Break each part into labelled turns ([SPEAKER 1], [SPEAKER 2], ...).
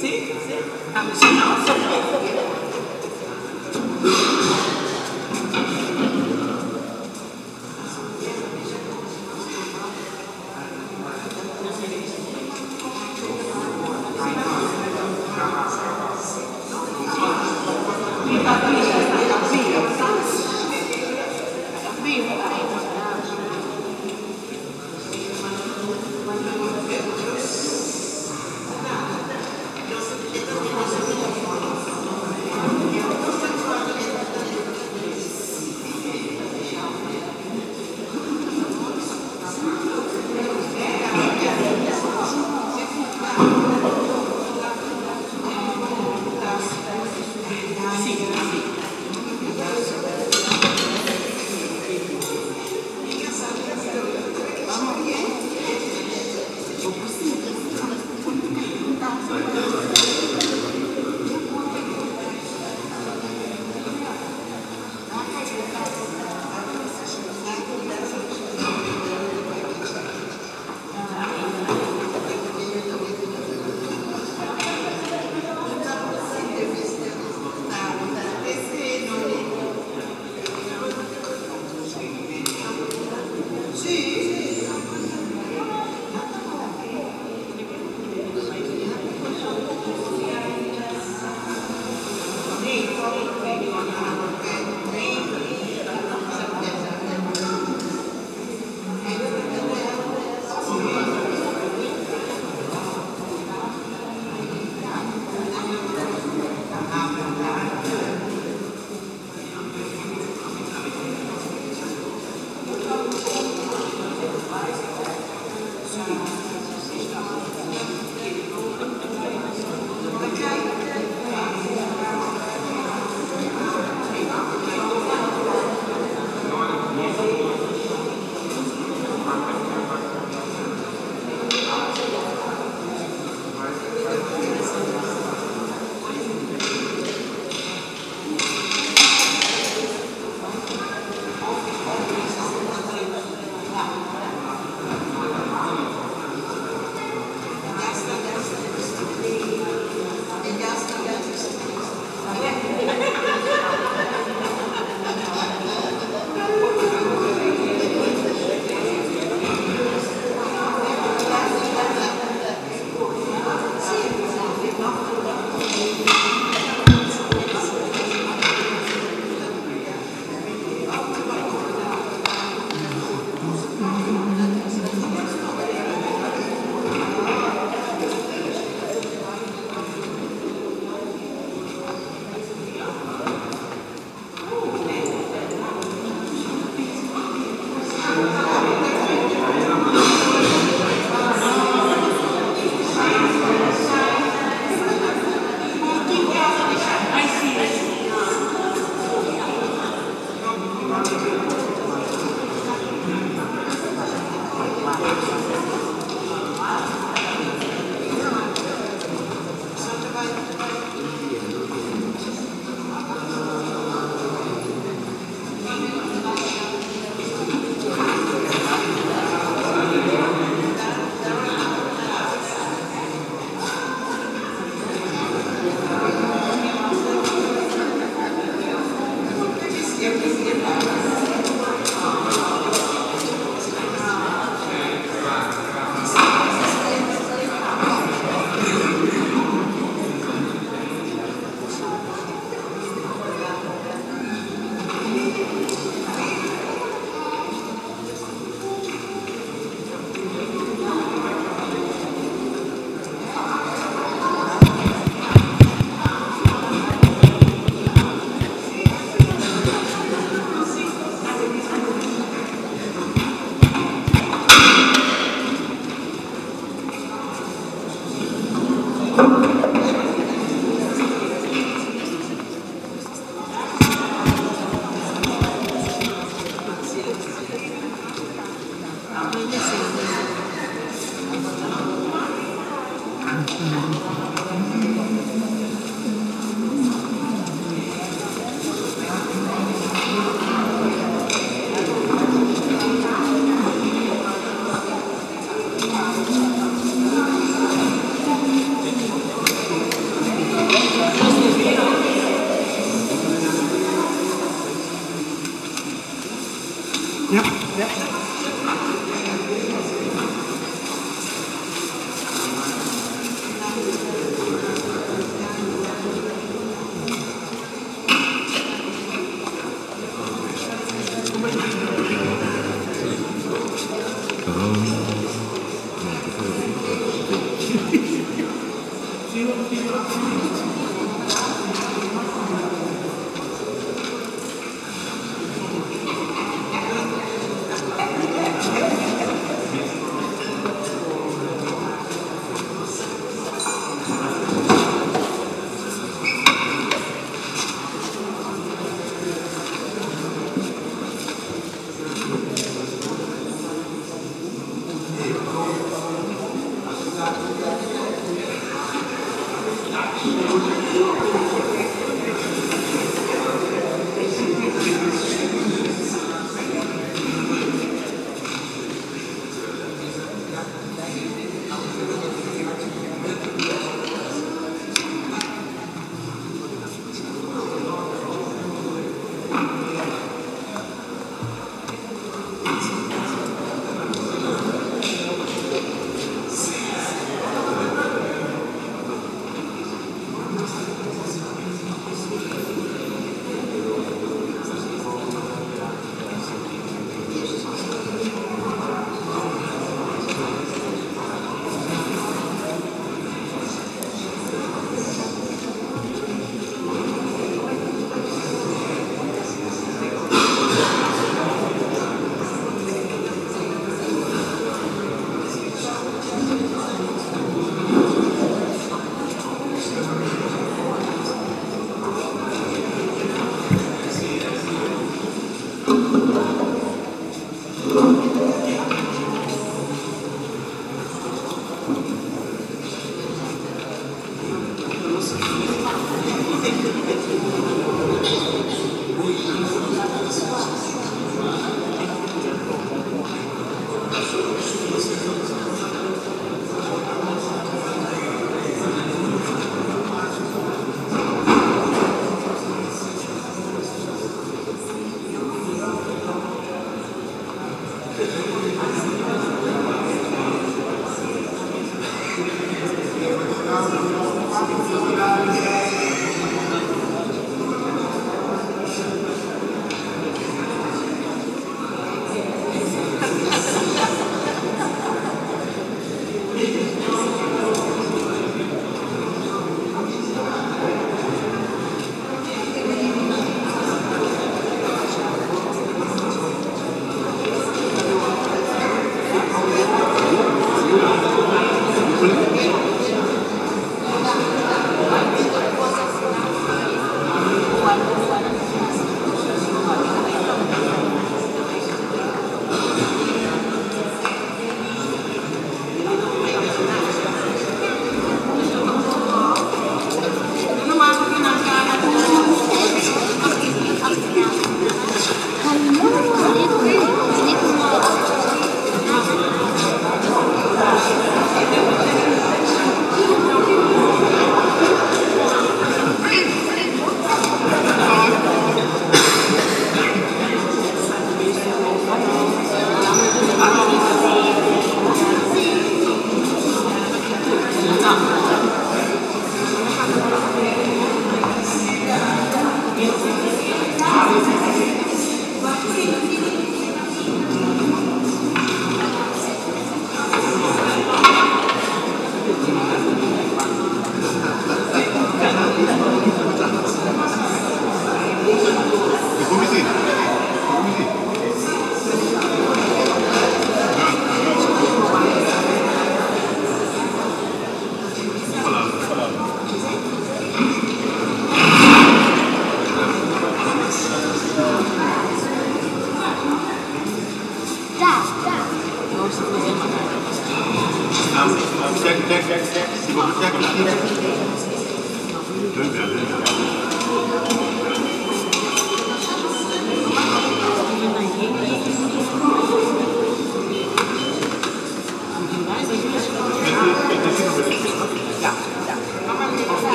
[SPEAKER 1] Sí, sí.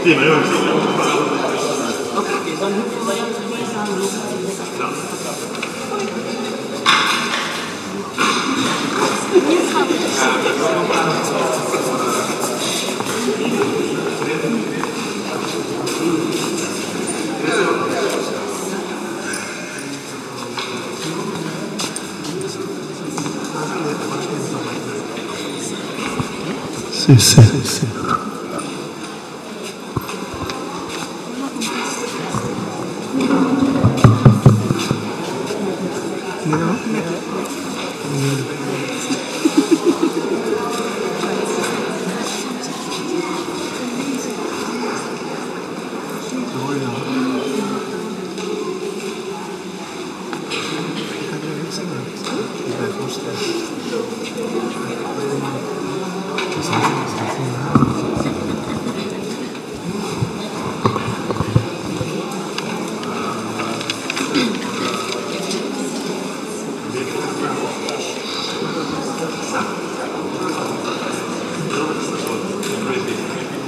[SPEAKER 2] Sì, ma io non so.
[SPEAKER 1] Ok,
[SPEAKER 2] Sì, sì, sì.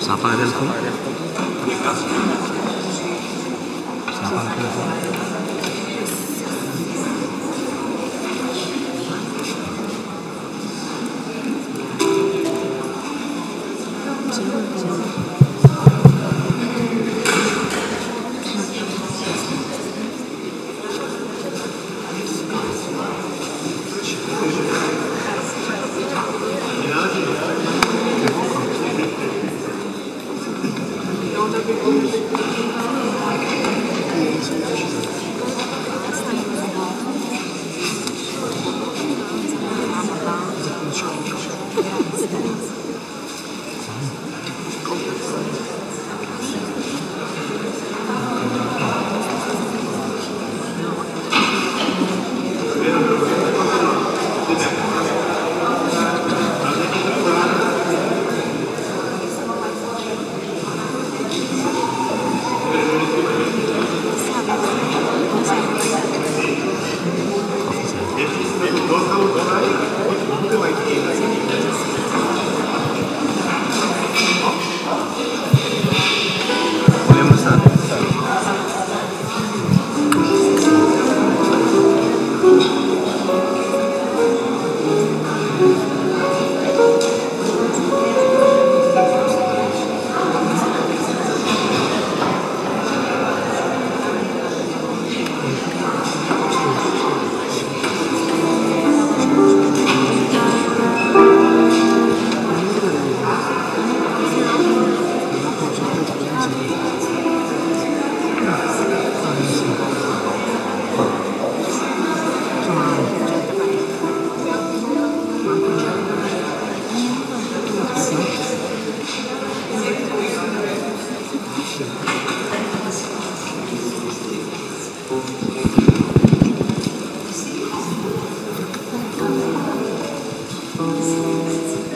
[SPEAKER 3] Siapa ada telepon? Siapa ada telepon?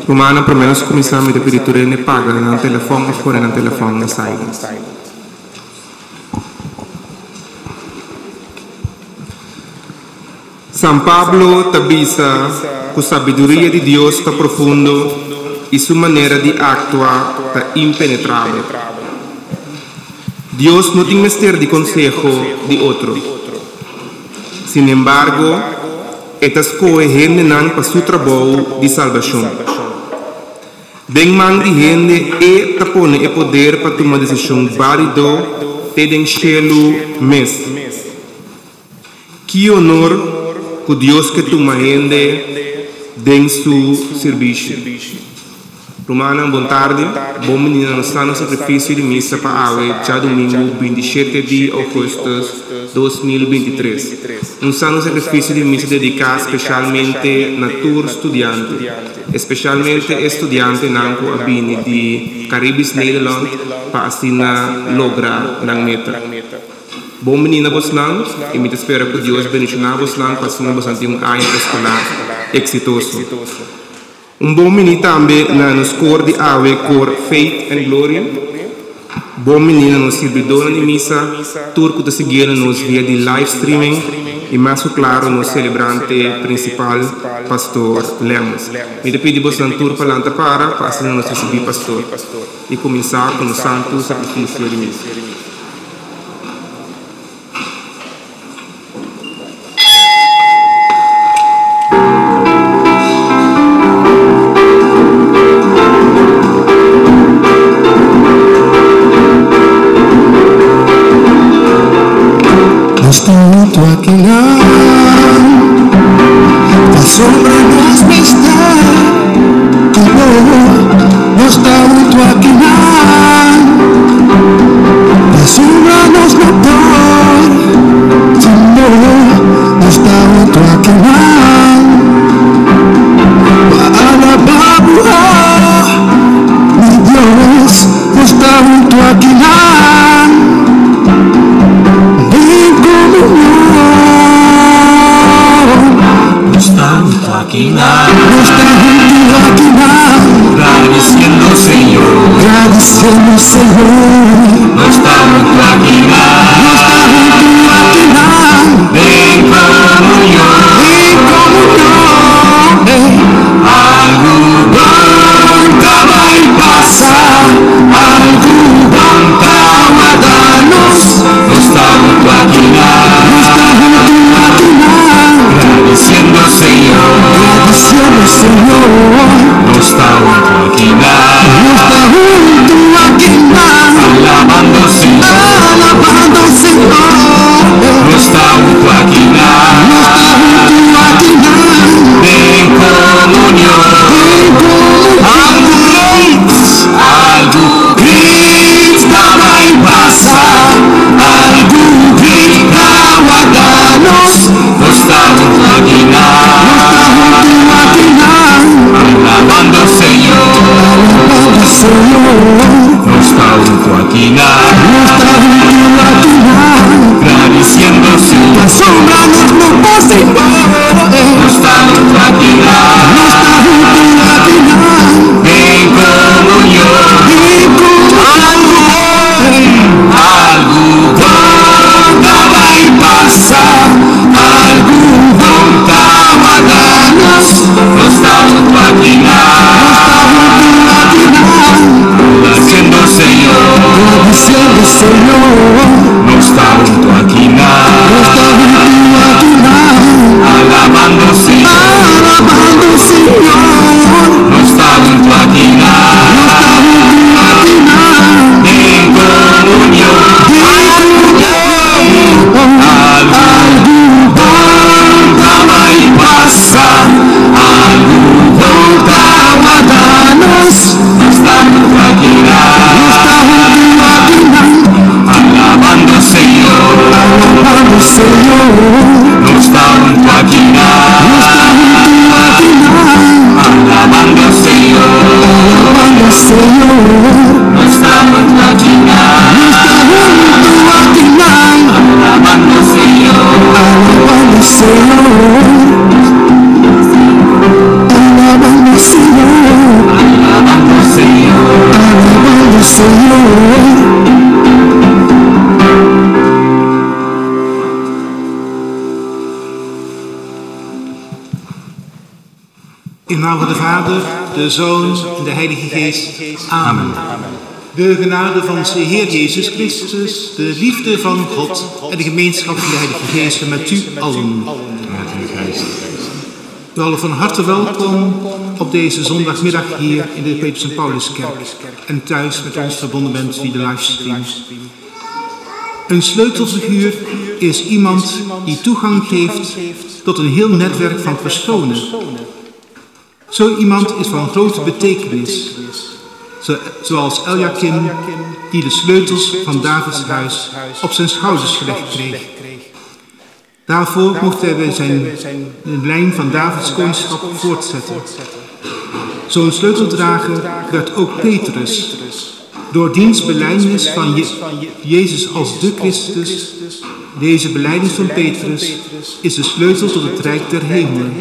[SPEAKER 4] Romana pelo menos começamos a pedir tudo ne paga no telefone e fora no telefone na saída. São Pablo tabisa com sabedoria de Deus está profundo e sua maneira de actuar está impenetrável. Deus não tem mistério de consejo de outro. Sin embargo, estas coisas rendem para seu trabalho de salvação. Den man de gente e tapone e poder para tomar decisão válido e den cielo mes. Que honor que Deus que toma gente den seu serviço. Romana, boa tarde. Bom menino, no santo sacrifício de missa para Awe, já domingo 27 de agosto de 2023. Um santo sacrifício de missa dedicado especialmente na tour estudante, especialmente estudante Nanko Abini de Caribis Nederland, para assim lograr na meta. Bom menino, Boslan, e me espero que Deus bendicionar Boslan para assim nós ter ano escolar exitoso. Bom menino também no score de Awe cor Faith and Glory. Bom menino no servidor de missa, turco de seguir nos via de live streaming e mais claro no celebrante principal, pastor Lemos. Me pedi Boslan tour para lanta para assim nós receber pastor e começar com o santo sacrifício de missa.
[SPEAKER 3] In naam van de Vader, de Zoon en de Heilige Geest. Amen. De genade van onze Heer Jezus Christus, de liefde van God en de gemeenschap van de Heilige Geest met u allen. U allen van harte welkom op deze zondagmiddag hier in de Petrus en Pauluskerk en thuis met ons verbonden bent via de livestream. Een sleutelfiguur is iemand die toegang geeft tot een heel netwerk van personen. Zo iemand is van grote betekenis, zoals Eliakim, die de sleutels van Davids huis op zijn schouders gelegd kreeg. Daarvoor mocht hij de lijn van Davids koningschap voortzetten. Zo'n sleuteldrager werd ook Petrus. Door diens belijdenis van Jezus als de Christus, deze belijdenis van Petrus, is de sleutel tot het rijk der hemelen,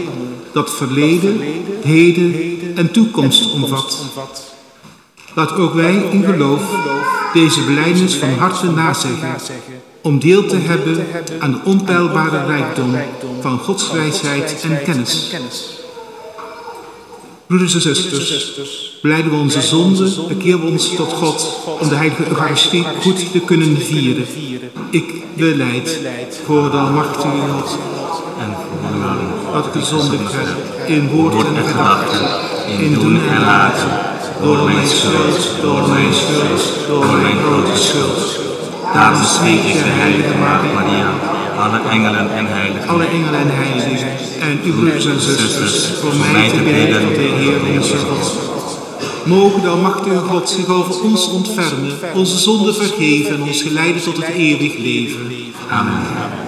[SPEAKER 3] dat verleden, heden en toekomst omvat. Laat ook wij in geloof deze belijdenis van harte nazeggen, om deel te hebben aan de onpeilbare rijkdom van Gods wijsheid en kennis. Broeders en zusters, belijden we onze zonden, bekeren we ons tot God om de heilige Eucharistie goed te kunnen vieren. Ik belijd voor de almachtige God
[SPEAKER 1] En voor
[SPEAKER 3] dat ik de zonde heb in woord en gedachte,
[SPEAKER 1] in doen en laten, door mijn schuld, door mijn grote schuld. Daarom smeek ik de heilige Maagd Maria, alle engelen en heiligen,
[SPEAKER 3] en uw broeders en zusters, voor mij te bidden tot de Heer onze God. Mogen de almachtige God zich over ons ontfermen, onze zonden vergeven en ons geleiden tot het eeuwig leven.
[SPEAKER 1] Amen.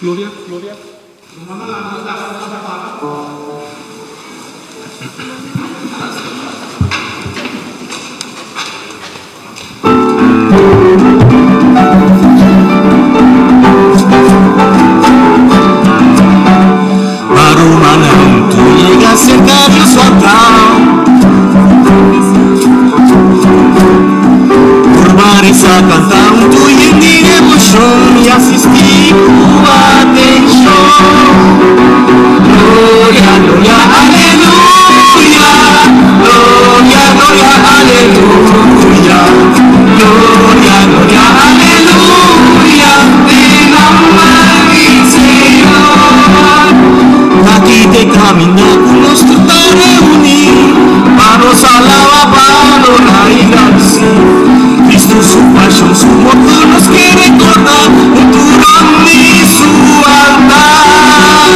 [SPEAKER 3] Gloria.
[SPEAKER 1] Marumanang tuliga cerca de su altar. Urbanisa cantando y en mi devoción y asistí tu atención. Gloria, gloria, aleluya. Gloria, gloria, aleluya. Gloria, gloria, aleluya. Ven a mi Señor. Aquí te camina con nuestro reunir. Vamos a la palabra y gracia. Cristo su pasión, su muerte nos quiere recordar. Un turón y su altar.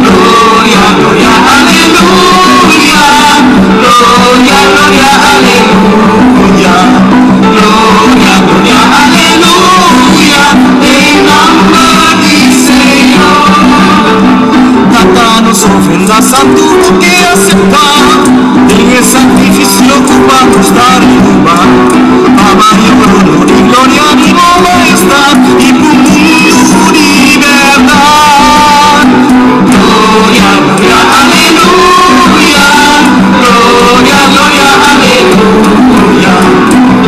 [SPEAKER 1] Gloria, gloria, aleluya. Gloria, gloria, aleluya. Gloria, gloria, aleluya. En nombre del Señor. Tratanos ofrendas a tu que aceptar. En el sacrificio ocupamos dar lugar. A mayor honor y gloria y majestad y plenitud y verdad. Gloria, gloria, aleluya. Gloria, gloria, aleluya.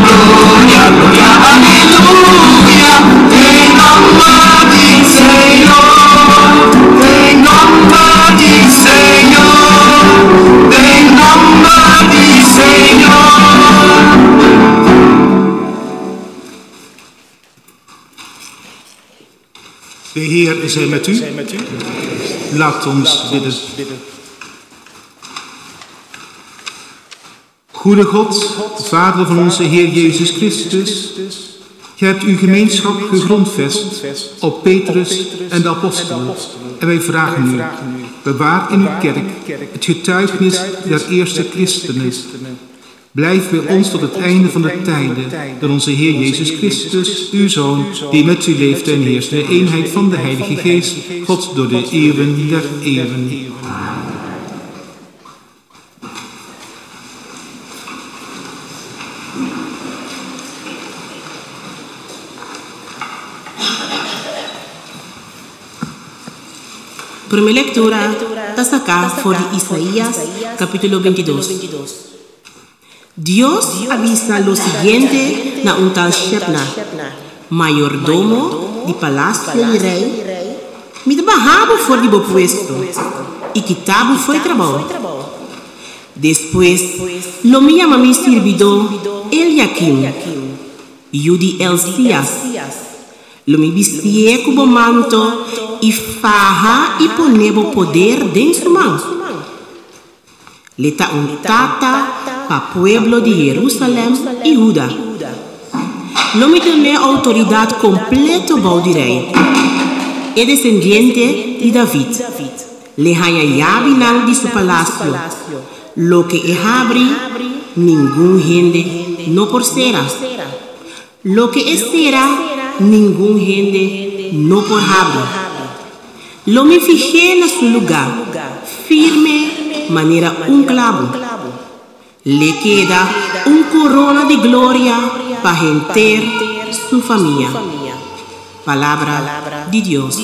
[SPEAKER 1] Gloria, gloria, aleluya. En nombre del Señor. En nombre del Señor. En nombre del Señor.
[SPEAKER 3] De Heer zij met u. Laat ons bidden. Goede God, Vader van onze Heer Jezus Christus, gij hebt uw gemeenschap gegrondvest op Petrus en de apostelen. En wij vragen u, bewaar in uw kerk het getuigenis der eerste christenen. Blijf bij ons tot het einde van de tijden, door onze Heer Jezus Christus, uw Zoon, die met u leeft en heerst in de eenheid van de Heilige Geest, God door de eeuwen der eeuwen.
[SPEAKER 5] Primera lectura está acá por Isaías, capítulo 22. Dios avisa lo siguiente na un tal Shebna, mayordomo de palacio del rey, me trabajaba por el puesto y quitaba fue trabajo. Después lo me llama mi servidor Eliakim, y yo di Elías, lo me vestía como manto y faja y ponebo poder de su mano. Le ta un tata pa pueblo de Jerusalén y Judá. Lo me tiene autoridad completa bajo rey. Es descendiente de David. Le haya llave de su palacio. Lo que es abri, ningún gente no por será. Lo que es será, ningún gente no por abrir. Lo me fijé en su lugar, firme, manera un clavo. Le queda un corona de gloria para enter su familia. Palabra de Dios.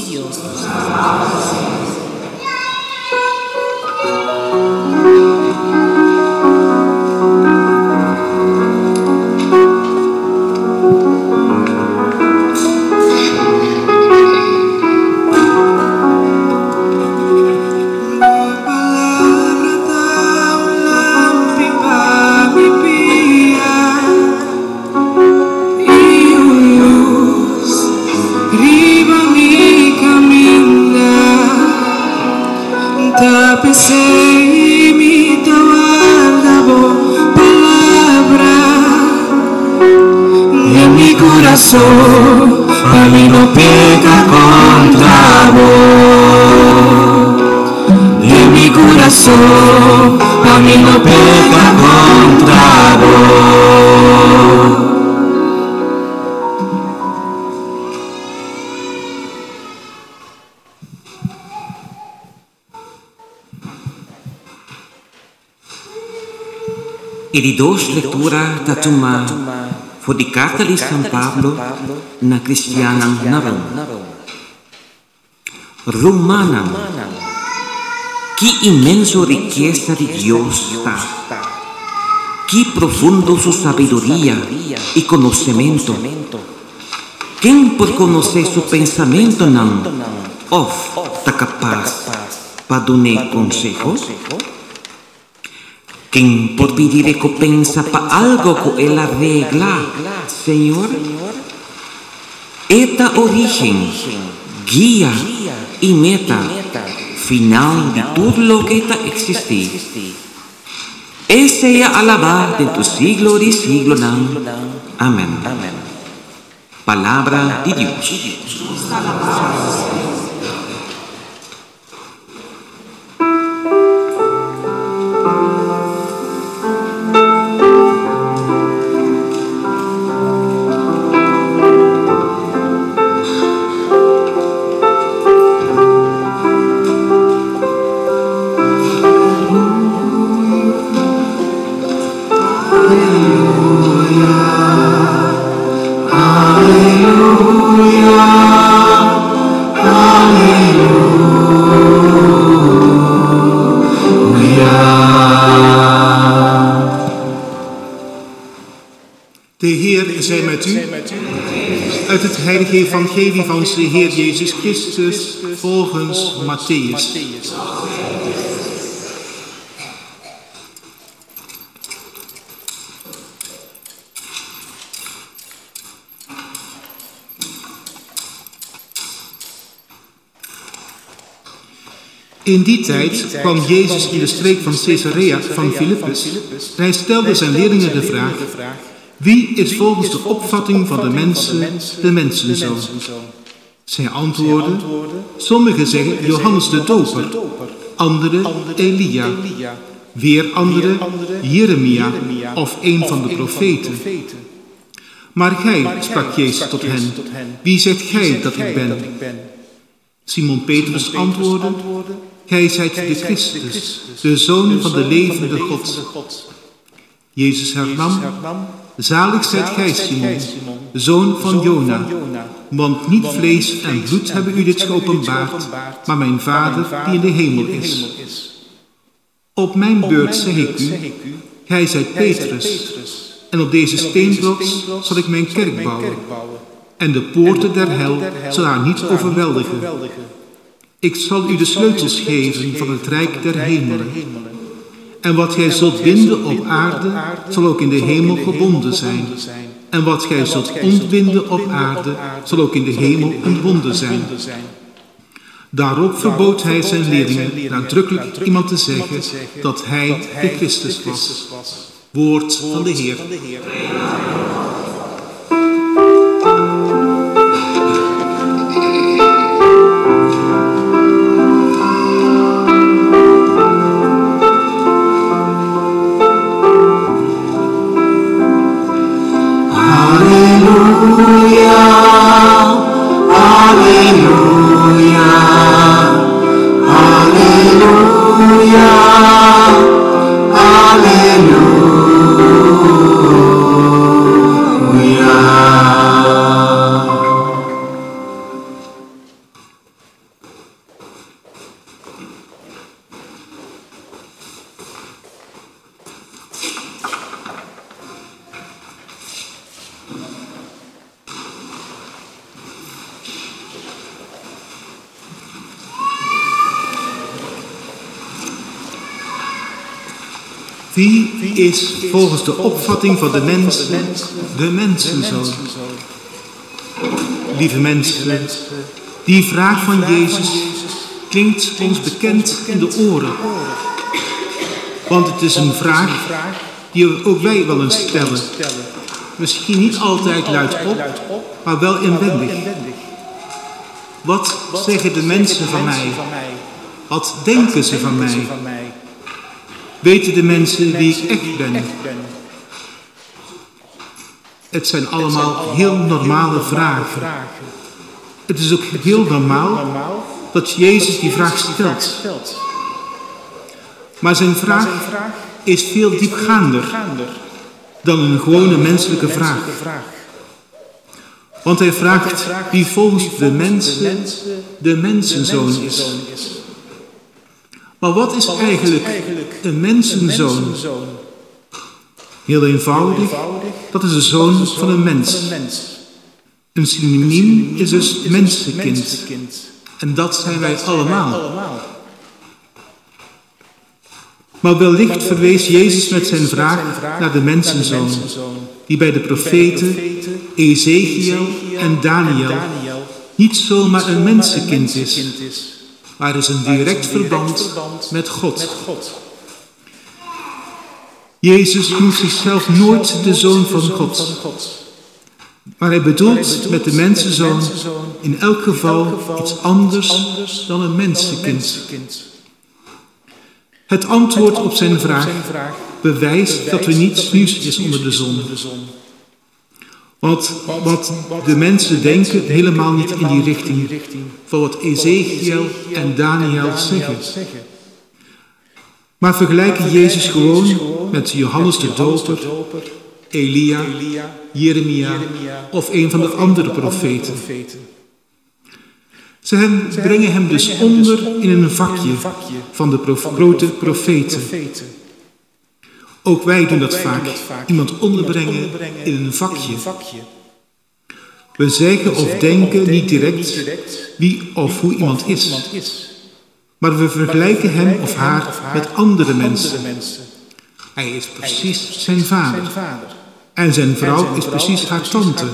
[SPEAKER 1] A mí no peca contra vos. En mi corazón, a mí no peca contra vos.
[SPEAKER 6] E di dos lectura datuma for di carta di San Pablo na Cristianang naron. Romanang, que inmenso riqueza de Dios está, que profundo su sabiduría y conocimiento. ¿Quién por conocer su pensamiento não está capaz para dar consejos? ¿Quién por pedir recompensa para algo que él arregla, Señor? Esta origen, guía y meta final de todo lo que existe. Ese sea alabado de tu siglo de siglo. Amén. Palabra de Dios.
[SPEAKER 3] De Heer zij met u. Uit het heilige evangelie van onze Heer Jezus Christus volgens Mattheüs. In die tijd kwam Jezus in de streek van Caesarea van Philippus en hij stelde zijn leerlingen de vraag: wie is volgens de opvatting van de mensenzoon? Zij antwoordden: sommigen zeggen Johannes de Doper, anderen Elia, weer anderen Jeremia of een van de profeten. Maar gij, sprak Jezus tot hen, wie zegt gij dat ik ben? Simon Petrus antwoordde: gij zijt de Christus, de Zoon van de levende God. Jezus hernam: zalig zijt gij, Simon, zoon van Jona, want niet vlees en bloed hebben u dit geopenbaard, maar mijn Vader die in de hemel is. Op mijn beurt zeg ik u, gij zijt Petrus, en op deze steenrots zal ik mijn kerk bouwen, en de poorten der hel zal haar niet overweldigen. Ik zal u de sleutels geven van het rijk der hemelen. En wat gij zult binden op aarde, zal ook in de hemel gebonden zijn. En wat gij zult ontbinden op aarde, zal ook in de hemel ontbonden zijn. Daarop verbood hij zijn leerlingen nadrukkelijk iemand te zeggen dat hij de Christus was. Woord van de Heer. Wie is volgens de opvatting van de mensen de mensenzoon? Lieve mensen, die vraag van Jezus klinkt ons bekend in de oren. Want het is een vraag die ook wij wel eens stellen. Misschien niet altijd luidop, maar wel inwendig. Wat zeggen de mensen van mij? Wat denken ze van mij? Weten de mensen wie ik echt ben? Het zijn allemaal heel normale vragen. Het is ook heel normaal dat Jezus die vraag stelt. Maar zijn vraag is veel diepgaander dan een gewone menselijke vraag. Want hij vraagt wie volgens de mensen de mensenzoon is. Maar wat is eigenlijk een mensenzoon? Heel eenvoudig, dat is de zoon van een mens. Een synoniem is dus mensenkind. En dat zijn wij allemaal. Maar wellicht verwees Jezus met zijn vraag naar de mensenzoon, die bij de profeten Ezekiel en Daniel niet zomaar een mensenkind is, maar is een direct verband met God. Jezus noemt zichzelf nooit de Zoon van God, maar hij bedoelt met de mensenzoon in elk geval iets anders dan een mensenkind. Het antwoord op zijn vraag bewijst dat er niets nieuws is onder de zon. Want wat de mensen denken helemaal niet in die richting van wat Ezekiel en Daniel zeggen. Maar vergelijken Jezus gewoon met Johannes de Doper, Elia, Jeremia of een van de andere profeten. Ze brengen hem dus onder in een vakje van de grote profeten. Ook wij doen dat vaak, iemand onderbrengen in een vakje. We zeggen of denken niet direct wie of hoe iemand is. Maar we vergelijken hem of haar met andere mensen. Hij is precies zijn vader. En zijn vrouw is precies haar tante.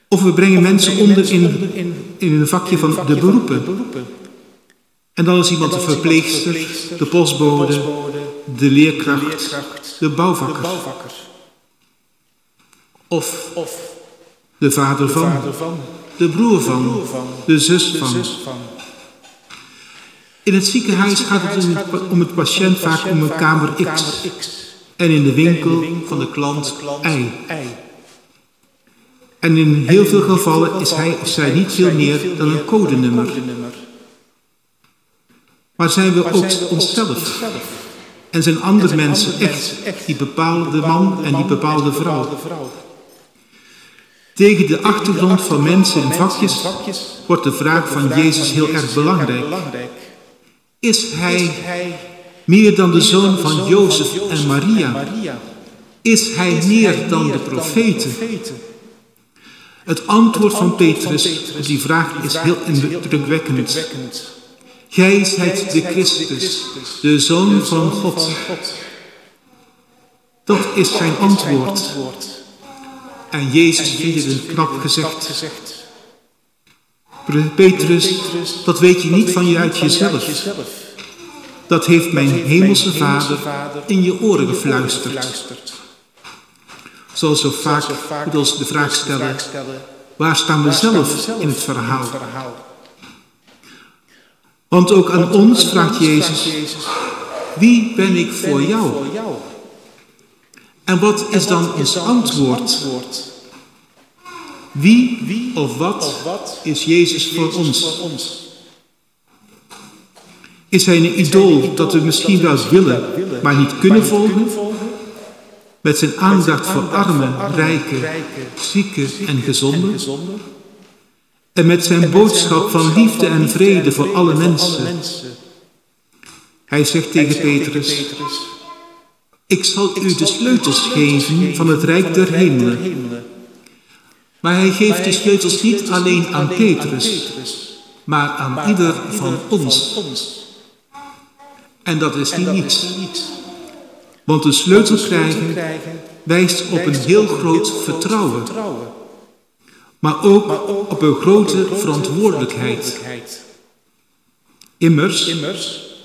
[SPEAKER 3] Of we brengen mensen onder in een vakje van de beroepen. En dan is iemand de verpleegster, de postbode, de leerkracht, de bouwvakker. Of de vader van, de broer van, de zus van. In het ziekenhuis gaat het om het patiënt vaak om een kamer X. En in de winkel van de klant Y. En in heel veel gevallen is hij of zij niet veel meer dan een codenummer. Maar zijn we ook onszelf? En zijn andere mensen echt die bepaalde man en die bepaalde vrouw? Tegen de achtergrond van mensen in vakjes wordt de vraag van Jezus heel erg belangrijk. Is hij meer dan de zoon van Jozef en Maria? Is hij meer dan de profeten? Het antwoord van Petrus op die vraag is heel indrukwekkend. Gij zijt de Christus, de Zoon van God. Dat is zijn antwoord. En Jezus vindt het knap gezegd. Petrus, dat weet je niet van je uit jezelf. Dat heeft mijn hemelse Vader in je oren gefluisterd. Zoals zo vaak moet ons de vraag stellen, waar staan we zelf in het verhaal? Want ook aan ons vraagt Jezus, wie ben ik voor jou? En wat is dan ons antwoord? Wie of wat is Jezus voor ons? Is hij een idool dat we misschien wel willen, maar niet kunnen volgen? Met zijn aandacht voor armen, rijken, zieken en gezonden? En met zijn boodschap van liefde en vrede voor alle mensen? Hij zegt tegen Petrus, ik zal u de sleutels geven van het rijk der hemelen. Maar hij geeft de sleutels niet alleen aan Petrus, maar aan ieder van ons. En dat is niet niets. Want de sleutel krijgen wijst op een heel groot vertrouwen. Maar ook op een grote verantwoordelijkheid. Immers,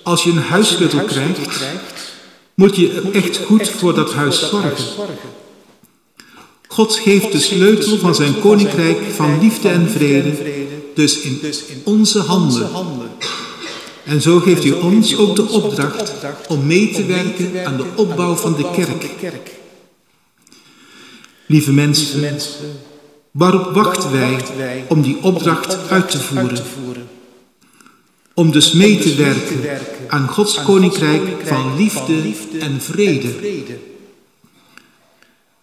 [SPEAKER 3] als je een huissleutel krijgt, moet je echt goed voor dat huis zorgen. God geeft de sleutel van zijn koninkrijk van liefde en vrede dus in onze handen. En zo geeft hij ons ook de opdracht om mee te werken aan de opbouw van de kerk. Lieve mensen, waarop wachten wij om die opdracht uit te voeren? Om dus mee te werken aan Gods koninkrijk van liefde en vrede.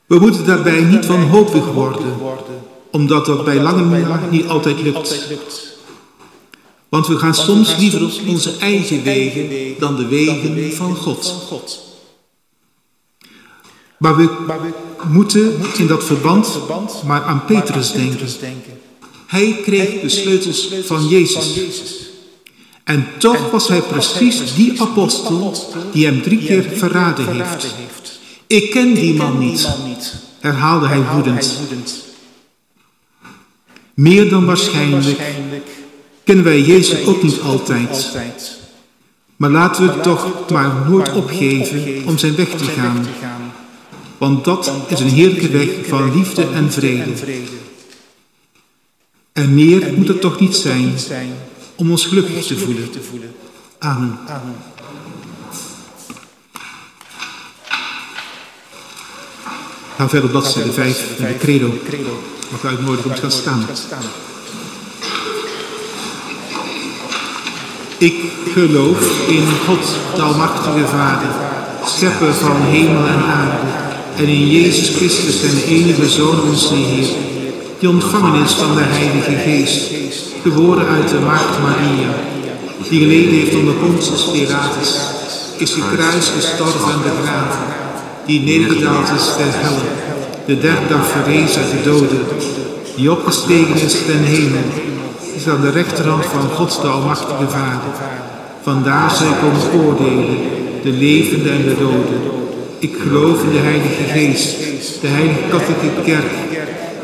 [SPEAKER 3] We moeten daarbij niet wanhopig worden, omdat dat bij lange na niet altijd lukt. Want we gaan soms liever op onze eigen wegen dan de wegen van God. Maar we moeten in dat verband maar aan Petrus denken. Hij kreeg de sleutels van Jezus. En toch was hij precies die apostel die hem 3 keer verraden heeft. Ik ken die man niet, herhaalde hij woedend. Meer dan waarschijnlijk kennen wij Jezus ook niet altijd. Maar laten we toch maar nooit opgeven om zijn weg te gaan. Want dat is een heerlijke weg van liefde en vrede. En meer moet het toch niet zijn om ons gelukkig te voelen. Amen. Ga verder op bladzijde 5 van de credo. Mag u uitnodigen om te gaan staan. Ik geloof in God, de almachtige Vader, schepper van hemel en aarde, en in Jezus Christus, zijn enige Zoon, onze Heer, die ontvangen is van de Heilige Geest, geboren uit de Maagd Maria, die geleden heeft onder Pontius Pilatus, is gekruist, gestorven en begraven, die nedergedaald is ter helle, de derde dag verrees uit de doden, die opgestegen is ten hemel, is aan de rechterhand van God de almachtige Vader. Vandaar zal ik komen oordelen, de levenden en de doden. Ik geloof in de Heilige Geest, de Heilige Katholieke Kerk,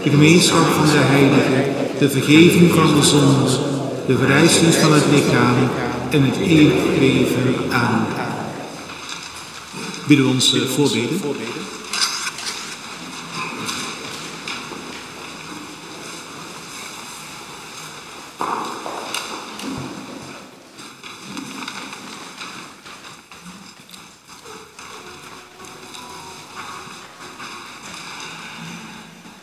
[SPEAKER 3] de gemeenschap van de heiligen, de vergeving van de zonden, de verrijzenis van het lichaam en het eeuwig leven. Amen. Bidden we ons voorbeden.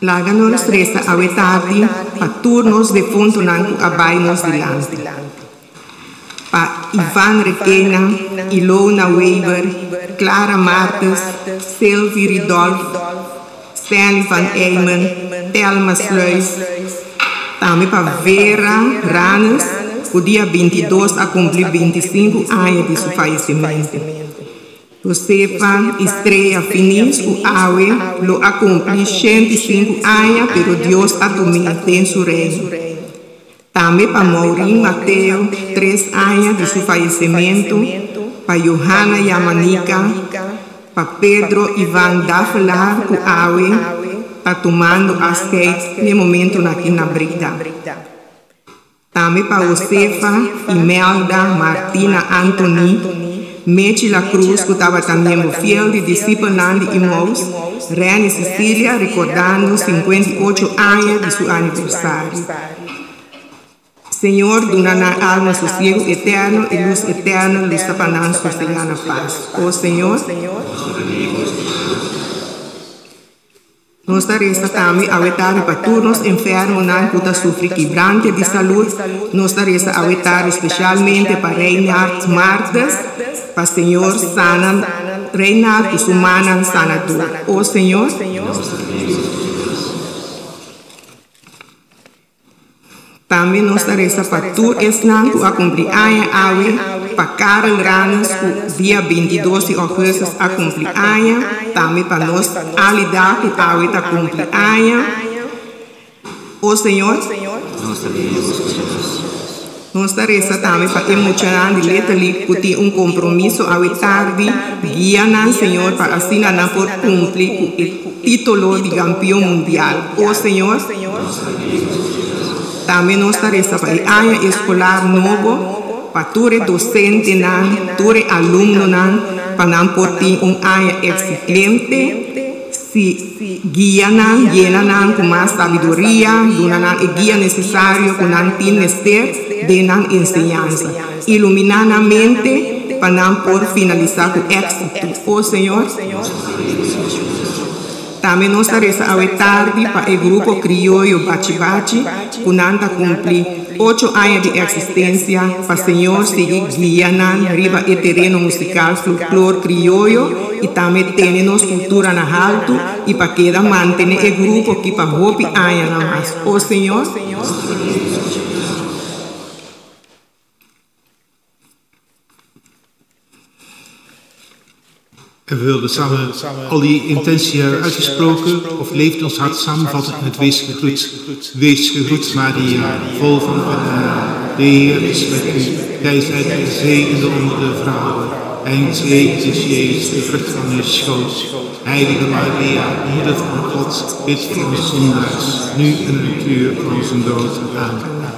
[SPEAKER 7] Láganos resta ave tardi, pa turnos de fontonanco abainos de land. Pa Ivan Requena, Ilona Weber, Clara Martens, Sylvie Ridolf, Stanley van Eymen, Thelma Sluis, também pa Vera Ranes, o dia 22 a cumprir 25 anos de seu falecimento. Josefa Estrella Finis, o Awe, lo ha cumplido 105 anos, pero Dios ha tomado en su reino. También para Maureen Mateo, 3 anos de su fallecimiento, para Johanna Yamanica, para Pedro Iván Dafla, o Awe, para tomando afscheid en el momento aquí na brida. También para Josefa, Imelda, Martina Antoni, Mechi La Cruz, que estava também fiel de discipulando de irmãos, Reine Cecília, recordando 58 anos de seu aniversário. Senhor, dona na alma sossego eterno e luz eterna, luz tapanan sostenha na paz. Oh Senhor, nós resta também a vetar para turnos enfermos não puta sofrer quebrante de saúde. Nós resta a vetar especialmente para Reinhard Martes, para Senhor sana, Reinhard Usumana sanador. Oh Senhor, também nós resta para tu eslan que a cumprir anos para Karel Ranes o dia 22 de agosto a cumprir anos. Também para nós alidar que a cumprir anos. Oh Senhor, nós resta também para emocionar de letra que tem compromisso a tarde, guia-nos, Senhor, para assim não por cumprir o título de campeão mundial. Oh Senhor, também nós resta para o ano escolar novo, para todos os docentes, todos os alunos, para não portar ano excelente. Si guia-nos, llena-nos com mais sabedoria, dona-nos o guia necessário que não tem nester de não ensinança. Iluminar a mente para não por finalizar com êxito. Oh Senhor, também nós resta a tarde para o grupo crioulo Bachi Bachi, que não cumprir 8 años de existencia, para Señor seguir guiando arriba el terreno musical folclore criollo y también tenemos cultura en alto y para que mantener el grupo que para 8 años nada más. Oh Señor.
[SPEAKER 3] En we wilden samen al die intentie uitgesproken, of leeft ons hart samenvatten in het wees gegroet Maria, vol van de Heer is met u. Gij zijt gezegende onder de vrouwen, en gezegend is Jezus, de vrucht van uw schoot. Heilige Maria, moeder van God, bid voor ons zondaars, nu en in het uur van onze dood. Amen.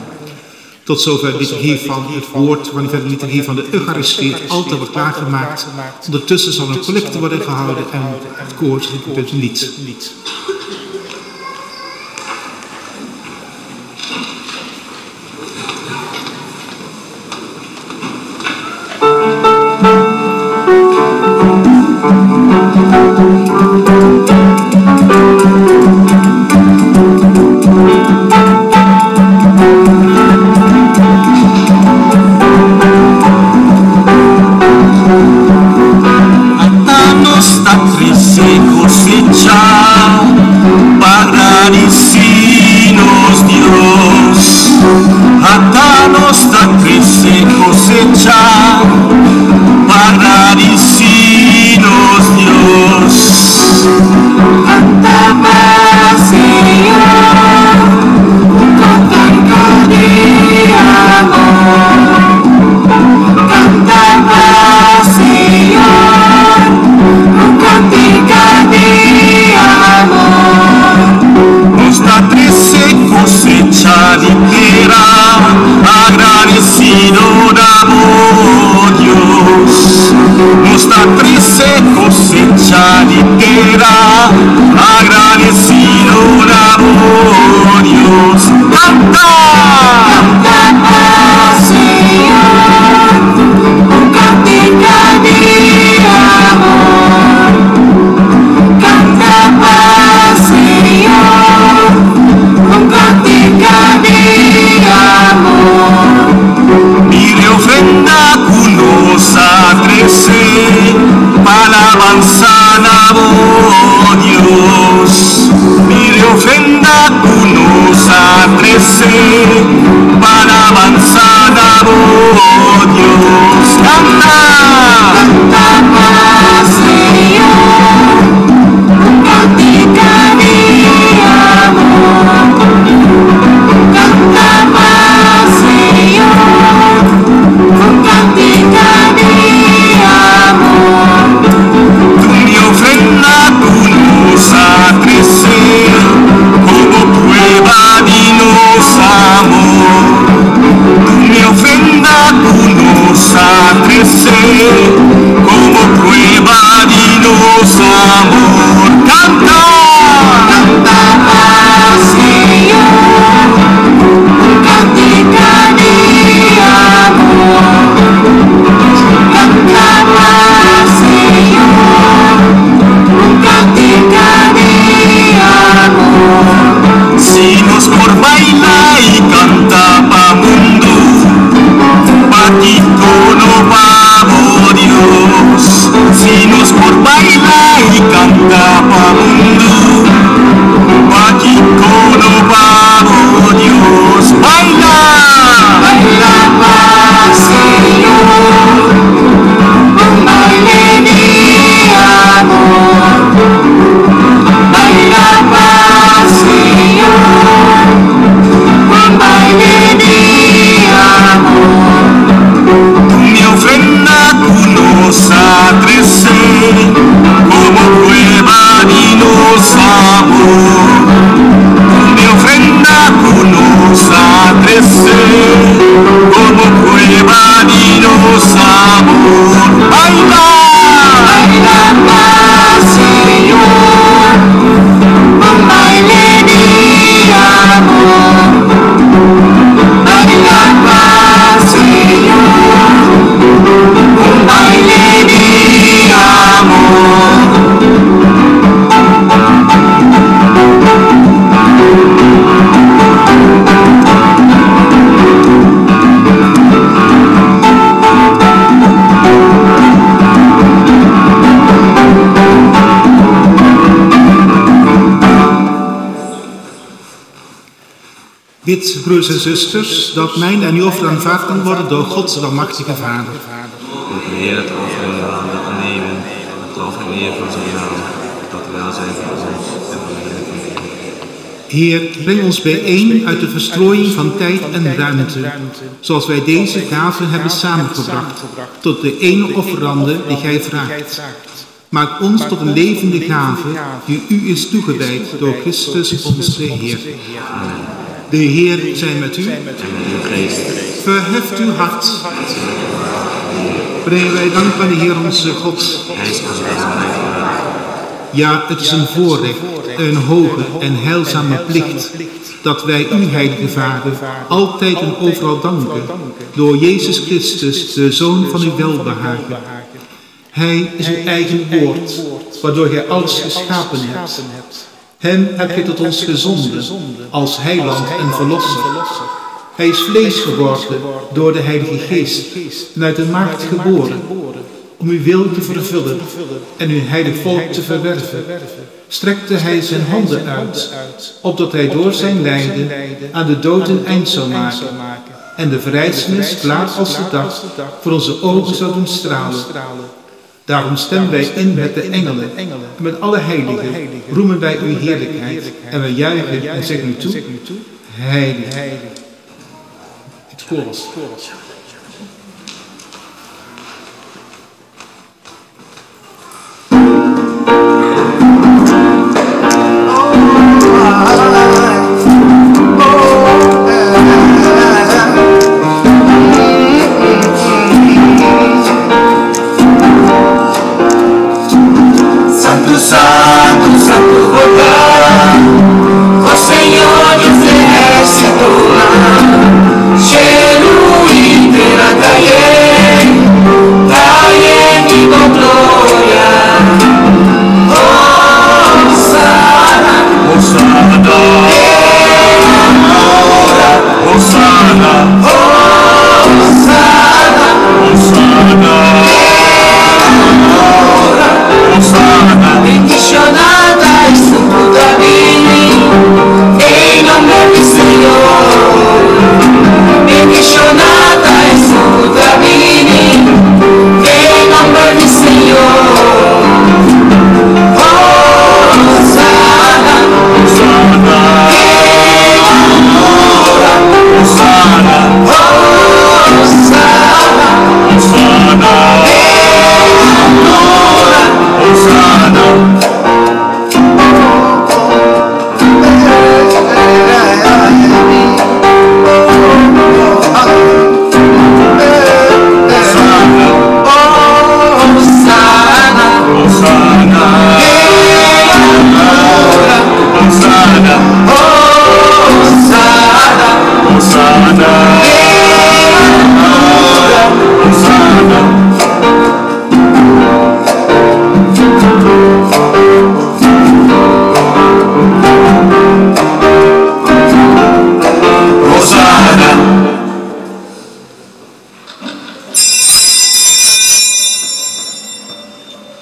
[SPEAKER 3] Tot zover de liturgie van het woord, wanneer de liturgie van de Eucharistie, het altaar wordt klaargemaakt. Ondertussen zal een collecte worden gehouden en het koor met het lied.
[SPEAKER 8] Say
[SPEAKER 3] Bid, broers en zusters, dat mijn en uw offer aanvaard kan worden door Gods almachtige Vader.
[SPEAKER 1] Moet de Heer het offer in de handen nemen, het lof en eer van zijn naam, dat welzijn van ons en van de Heer.
[SPEAKER 3] Heer, breng ons bijeen uit de verstrooiing van tijd en ruimte, zoals wij deze gaven hebben samengebracht, tot de ene offerande die gij vraagt. Maak ons tot een levende gave, die u is toegewijd door Christus onze Heer. De Heer zij met u. Verheft uw hart. Brengen wij dank aan de Heer onze God. Ja, het is een voorrecht, een hoge en heilzame plicht, dat wij u, heilige Vader, altijd en overal danken, door Jezus Christus, de Zoon van uw welbehagen. Hij is uw eigen woord, waardoor gij alles geschapen hebt. Hem hebt gij tot ons gezonden, als heiland en verlosser. Hij is vlees geworden door de Heilige Geest en uit de maagd geboren, om uw wil te vervullen en uw heilig volk te verwerven. Strekte hij zijn handen uit, opdat hij door zijn lijden aan de dood een eind zou maken en de verrijzenis klaar als de dag voor onze ogen zou doen stralen. Daarom stemmen wij in met de engelen en met alle heiligen roemen wij uw heerlijkheid en wij juichen en zeggen u toe, heilig. Het koor.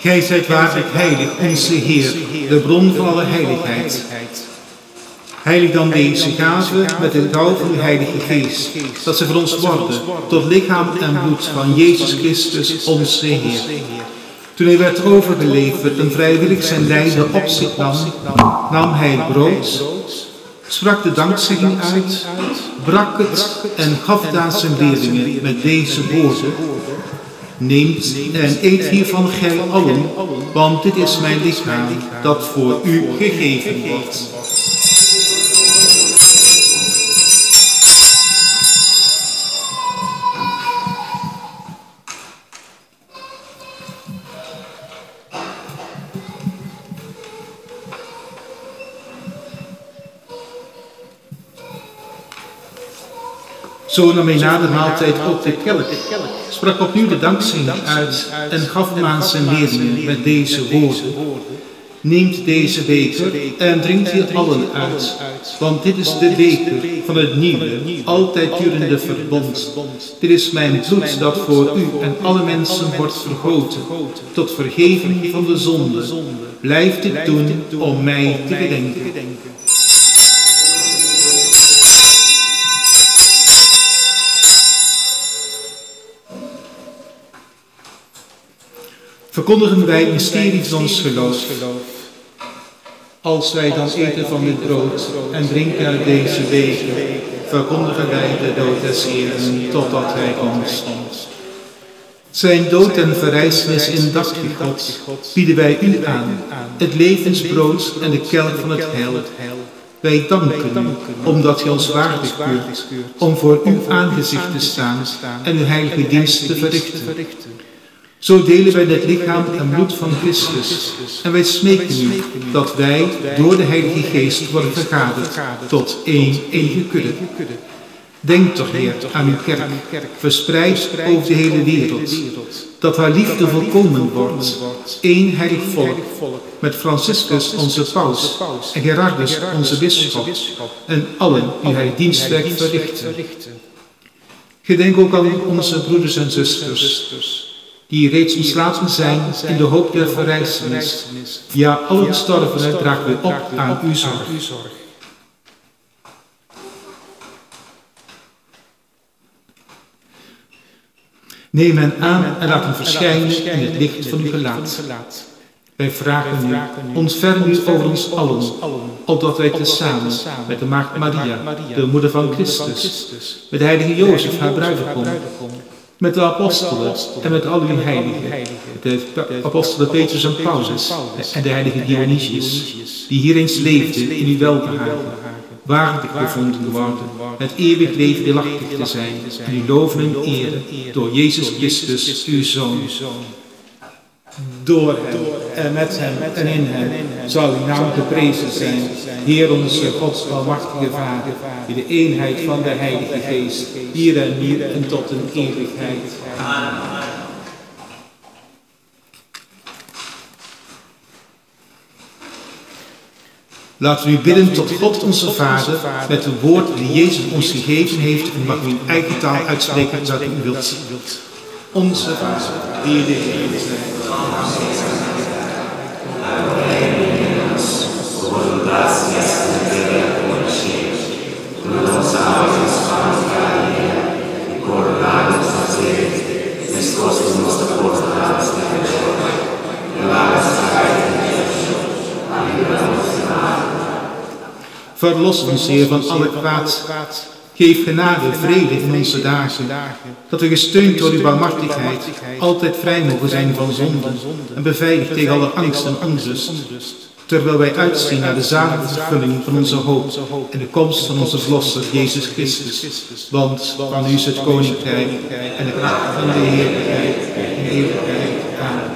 [SPEAKER 3] Gij zijt waarlijk heilig, onze Heer, de bron van alle heiligheid. Heilig dan deze gave met het gauw van uw Heilige Geest, dat ze voor ons worden tot lichaam en bloed van Jezus Christus, onze Heer. Toen hij werd overgeleverd en vrijwillig zijn lijden op zich nam, nam hij het brood, sprak de dankzegging uit, brak het en gaf het aan zijn leerlingen met deze woorden: neemt en eet hiervan gij allen, want dit is mijn lichaam dat voor u gegeven wordt. Zo nam hij na de maaltijd ook de kelk, sprak opnieuw de dankzegging uit en gaf hem aan zijn leerlingen met deze woorden: neemt deze beker en drinkt hier allen uit, want dit is de beker van het nieuwe, altijd durende verbond. Dit is mijn bloed dat voor u en alle mensen wordt vergoten, tot vergeving van de zonde. Blijf dit doen om mij te gedenken. verkondigen wij het mysterie van ons geloof. Als wij dan eten van dit brood en drinken uit deze beker, verkondigen wij de dood des Heeren totdat Hij komt. Zijn dood en verrijzenis in dank, God, bieden wij u aan, het levensbrood en de kelk van het heil. Wij danken u, omdat u ons waardig keurt om voor uw aangezicht te staan en uw heilige dienst te verrichten. Zo delen wij het lichaam en bloed van Christus en wij smeken u dat wij door de Heilige Geest worden vergaderd tot één enige kudde. Denk toch, Heer, aan uw kerk, verspreid over de hele wereld, dat haar liefde volkomen wordt, één heilig volk, met Franciscus onze paus en Gerardus onze bisschop en allen die hij dienstwerk verrichten. Gedenk ook aan onze broeders en zusters, die reeds ontslapen zijn in de hoop der verrijzenis. Ja, alle gestorvenen dragen we op aan uw zorg. Neem hen aan en laat hen verschijnen in het licht van uw gelaat. Wij vragen u, ontferm u over ons allen, opdat wij tezamen met de Maagd Maria, de moeder van Christus, met de heilige Jozef, haar bruidegom, met de apostelen en met al uw heiligen, met de apostelen Petrus en Paulus en de heilige Dionysius, die hier eens leefde in uw welbehagen, waardig bevonden worden, het eeuwig leven deelachtig te zijn en u loven en eren door Jezus Christus, uw Zoon. Door hem en met hem en in hem zal uw naam geprezen zijn, Heer onze God, almachtige Vader, in de eenheid van de Heilige Geest, hier en nu en tot een eeuwigheid. Amen. Laten we u bidden tot God onze Vader, met de woorden die Jezus ons gegeven heeft, en mag u in eigen taal uitspreken dat u wilt. Onze Vader, die in de hemel zijt. Verlos ons, Heer, van alle kwaad. Geef genade, vrede in onze dagen, dat we gesteund door uw barmhartigheid altijd vrij mogen zijn van zonden en beveiligd tegen alle angst en onrust, terwijl wij uitzien naar de zalige vervulling van onze hoop en de komst van onze verlosser, Jezus Christus. Want van u is het koninkrijk en de kracht van de heerlijkheid in eeuwigheid. Amen.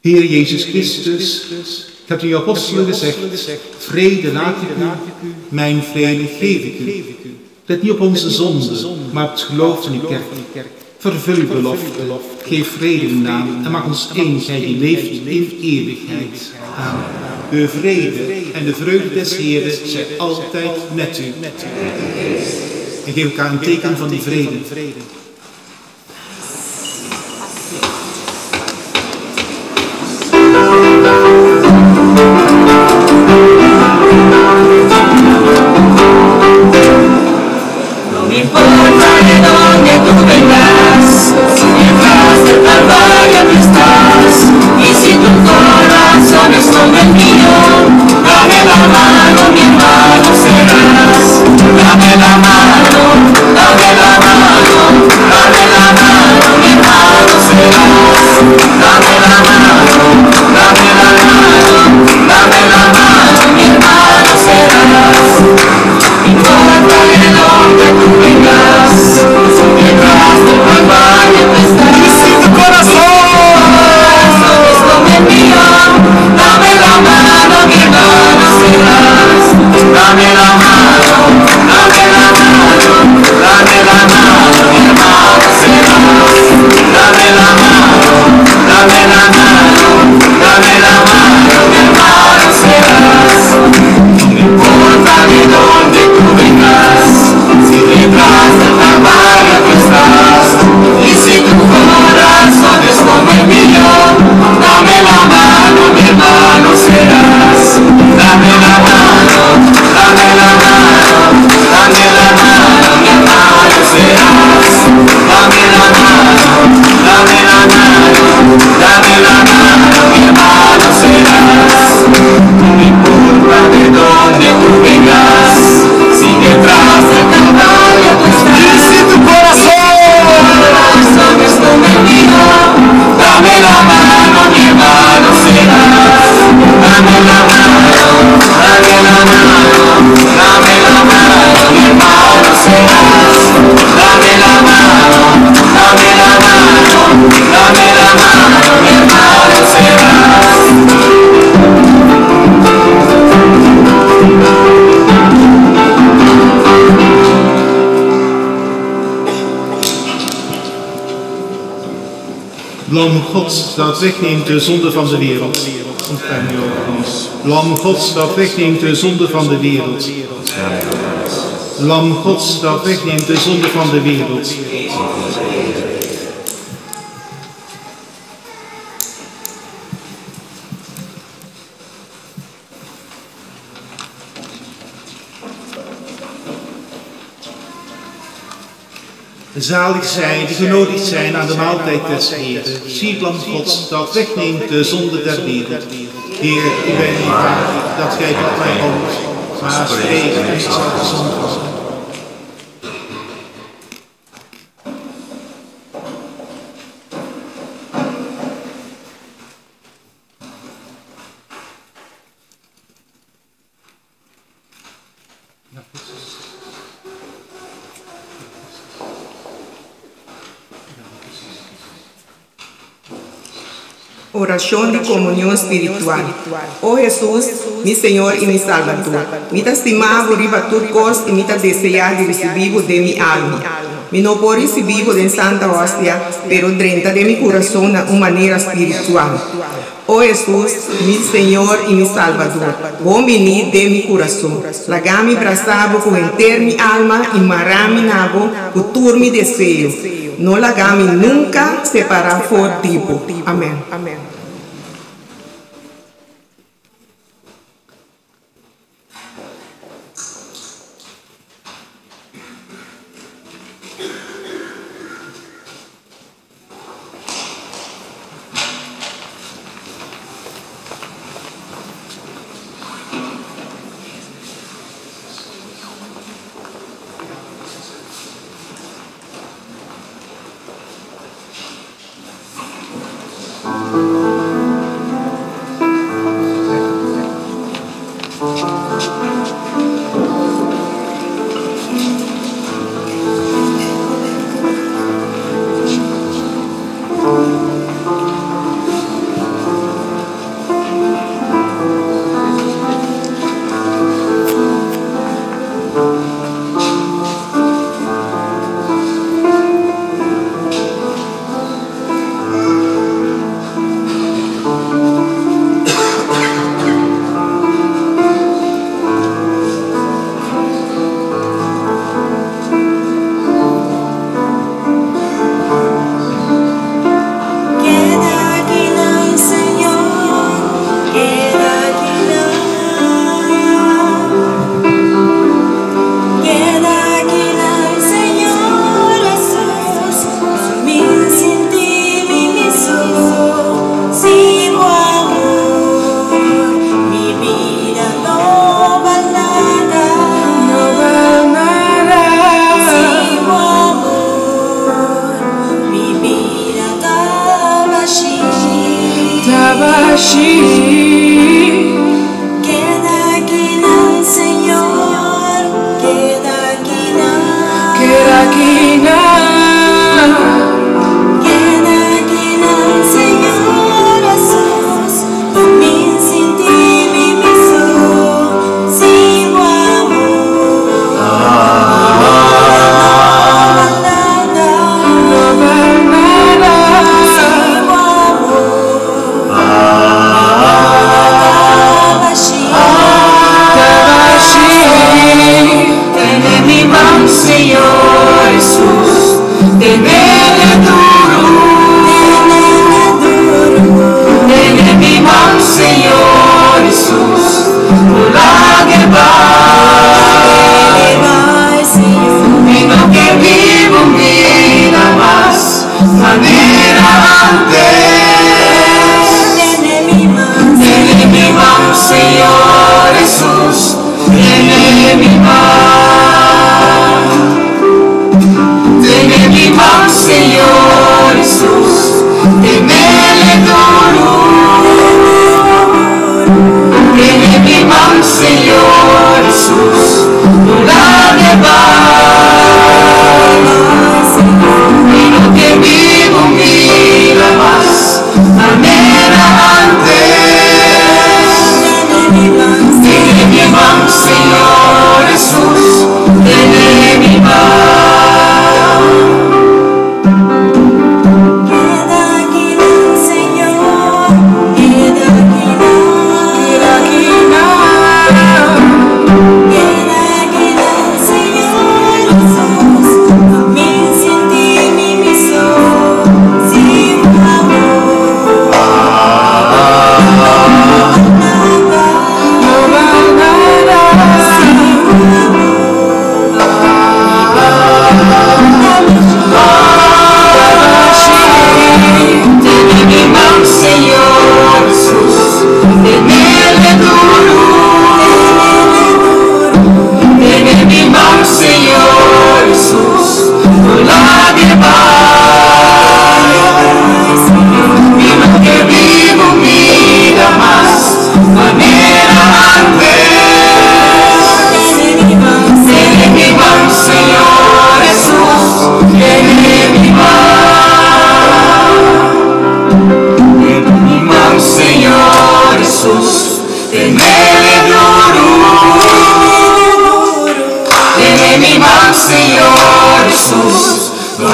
[SPEAKER 3] Heer Jezus Christus, ik heb uw apostelen gezegd, vrede laat ik u, mijn vrede geef ik u. Let niet op onze zonden, maar op het geloof in uw kerk. Vervul uw belofte, geef vrede in uw naam en maak ons één, gij die leeft in eeuwigheid. Amen. De vrede en de vreugde des Heeren zijn altijd met u. En geef elkaar een teken van die vrede.
[SPEAKER 8] Dame la mano,
[SPEAKER 3] Gods dat wegneemt de zonde van de wereld. Ontferm u over ons. Lam Gods dat wegneemt de zonde van de wereld. Lam Gods dat wegneemt de zonde van de wereld. Zalig zij die genodigd zijn aan de maaltijd des Heeren. Zie het lam Gods dat wegneemt de zonde der wereld. Heer, ik ben niet waardig dat gij tot mij komt, maar spreek en ik zal gezond worden.
[SPEAKER 7] Oración de comunión espiritual. Oh Jesús, mi Señor y mi Salvador, mi estimado riba turcos y mi desea de recibir de mi alma. Mi no puedo recibir de Santa Hostia, pero dentro de mi corazón de una manera espiritual. Oh Jesús, mi Señor y mi Salvador, bom venir de mi corazón. Lagami brasabo con enter mi alma y marami nabo con tur mi deseo. No lagami nunca separar por tipo. Amén. Amén.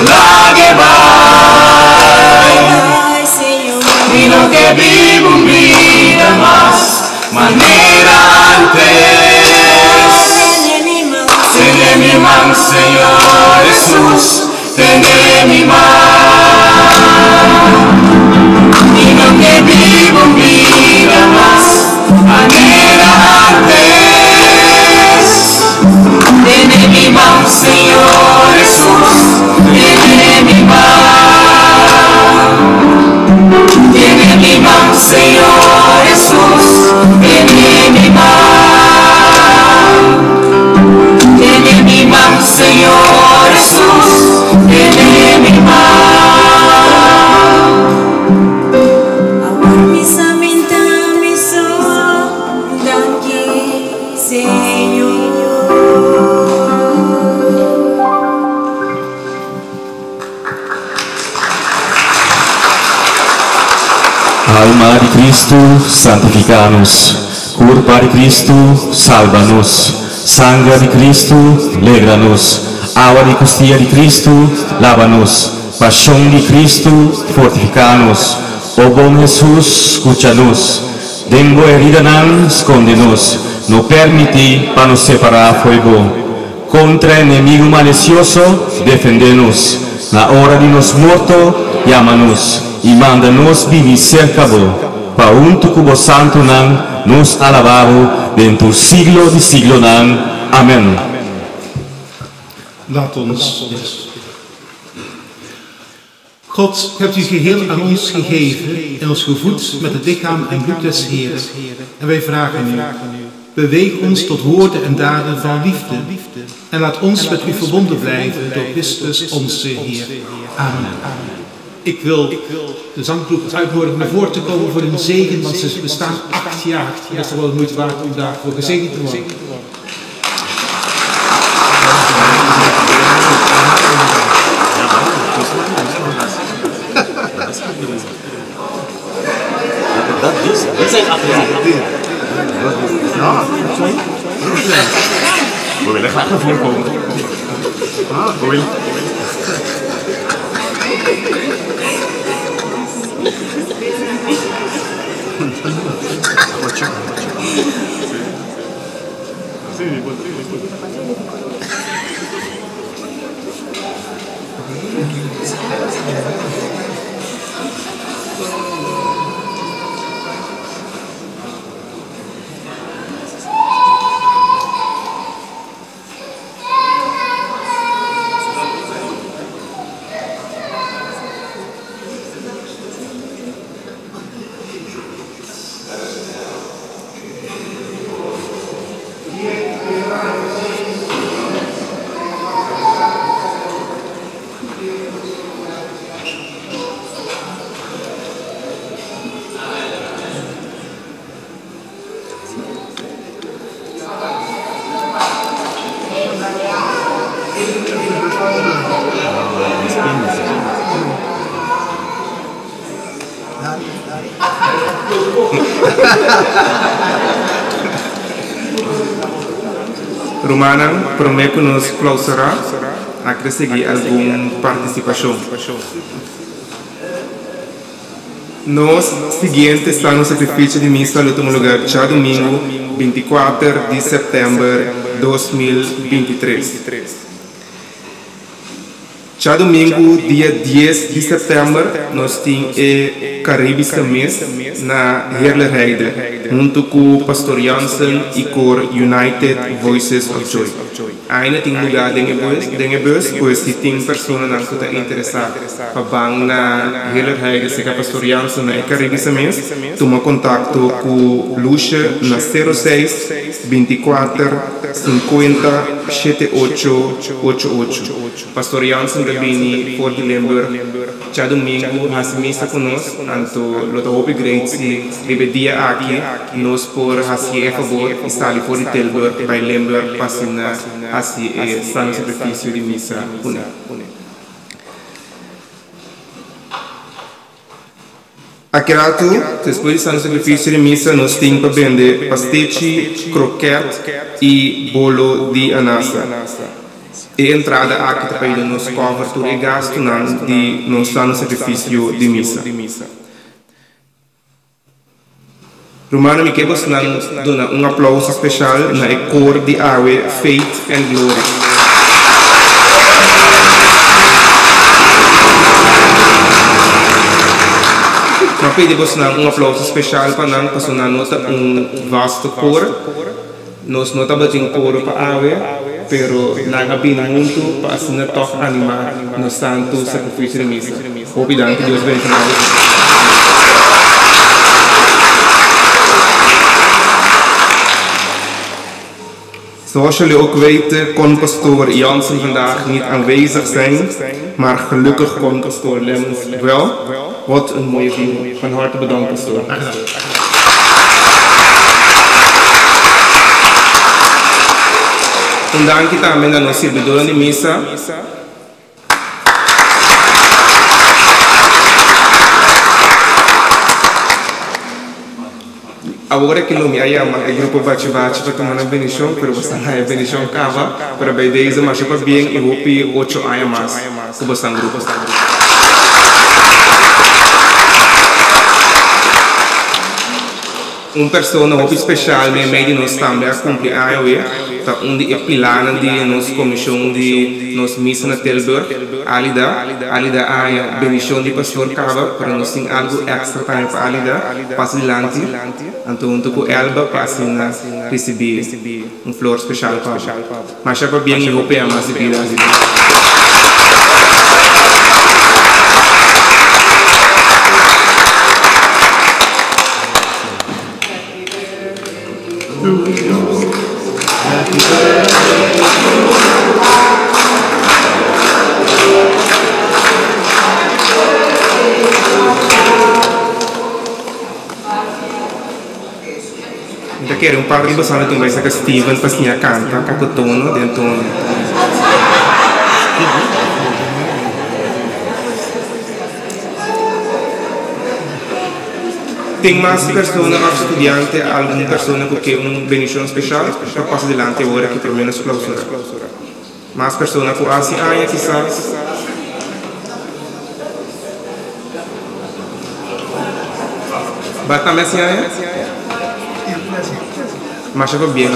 [SPEAKER 1] lá que vai, y no que vivo vida más, manera antes. Tiene mi mano, Señor Jesús, tiene mi mano, y no que vivo vida más, manera antes. Tiene mi mano, Señor Jesús, tiene mi mano, tiene mi mano, Señor Jesús, tiene mi mano, tiene mi mano, Señor Jesús, tiene mi mano.
[SPEAKER 8] Mis amintas, mis ojos, danke, Señor.
[SPEAKER 9] Alma de Cristo, santifica-nos. Corpo de Cristo, salva-nos. Sangue de Cristo, alegra-nos. Água de costia de Cristo, lava-nos. Paixão de Cristo, fortifica-nos. O bom Jesus, escucha-nos. Dengo herida não, esconde-nos. Não permite para nos separar fogo. Contra inimigo malicioso, defende-nos. Na hora de nos morto, llama-nos. E manda-nos viver cerca-bo. Para unto cubo santo não, nos alababo, dentro do siglo de siglo não. Amen.
[SPEAKER 3] Laat ons bidden. God, hebt u geheel aan ons gegeven en ons gevoed met het lichaam en bloed des Heeren. En wij vragen u, beweeg ons tot woorden en daden van liefde. En laat ons met u verbonden blijven door Christus onze Heer. Amen. Ik wil de zanggroep uitnodigen naar voren te komen voor een zegen, want ze bestaan 8 jaar. Het is toch wel de moeite waard om daarvoor gezegend te worden.
[SPEAKER 2] Dat zijn 8 jaar. Ja, we willen graag naar voren komen. We willen.
[SPEAKER 4] Romana promete nos clausurar a conseguir alguma participação. Nós, seguinte, está no sacrifício de missa no último lugar, já domingo, 24 de setembro de 2023. Já domingo, dia 10 de setembro, nós temos o Caribe Mês na Heerlijkheid, junto com o Pastor Jansen e com United Voices of Joy. Ainda tem lugar dentro bus, pois se tem pessoas que estão interessadas para bang na Heerlijkheid, se o Pastor Jansen na Caribe Mês, toma contato com Lucia na 06 24 50 7888. Pastor Jansen Bini voor de Limburg. Já domingo, nós missa conosco, então, lota hope great se vive dia aqui, nós por assim favor, está ali por Tilburg, by Limburg, passina assim está no sacrifício de missa. Aqui, depois do sacrifício de missa, nós temos para vender pastete, croquete e bolo de anassa. e entrada aqui para nos cobertura e gasto de nosso sacrifício de missa. Romano, me quero dar aplauso especial na cor de Awe, Faith and Glory. Mas pedimos aplauso especial para nós, porque nota vasto cor. Nós não estamos em coro para Awe, pero nada bem muito para assim tocar animar no santo sacrifício de missa. Obrigado, que Deus abençoe. Zoals jullie ook weten kon pastoor Jansen vandaag niet aanwezig zijn, maar gelukkig kon pastoor Lemmens wel. Wat een mooie video. Van harte bedankt pastoor. Undangan kita também da nossa servidora de missa. Agora que não me ayama, o grupo bate-bate para tomar a bendição, pero você não é bendição cava, para bem desde mas para bem e vou pedir 8 ayamas, que você grupo. Persona muito especial me meio de nós também a cumprir a AOE, tá onde é pilar de nossa comissão de nossa missa na Tilburg, alida a bendição de pastor Cava para nós ter algo extra para alida, passa adiante, então com Elba para assim receber flor especial para, mas já para bem eu pegar mais de vida. Eu quero par de pessoas também que Steven passinha canta, cacotono dentro. Tem mais pessoas, estudiantes, alguma pessoa que quer uma bendição especial, para passar adiante agora que pelo menos clausura. Mais pessoas que assim, quizás. Bata também assim, mas eu vou bem.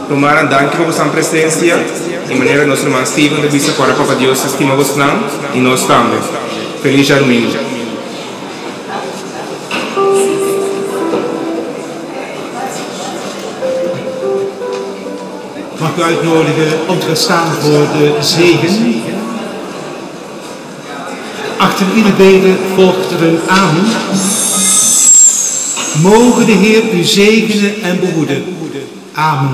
[SPEAKER 4] Tomara, danke por sua presença e maneira nosso irmão Steven de vista para Papa Deus estima você não e nós também. Feliz domingo.
[SPEAKER 3] Mag ik u uitnodigen om te gaan staan voor de zegen. Achter ieder bede volgt er een amen. Mogen de Heer u zegenen en behoeden. Amen.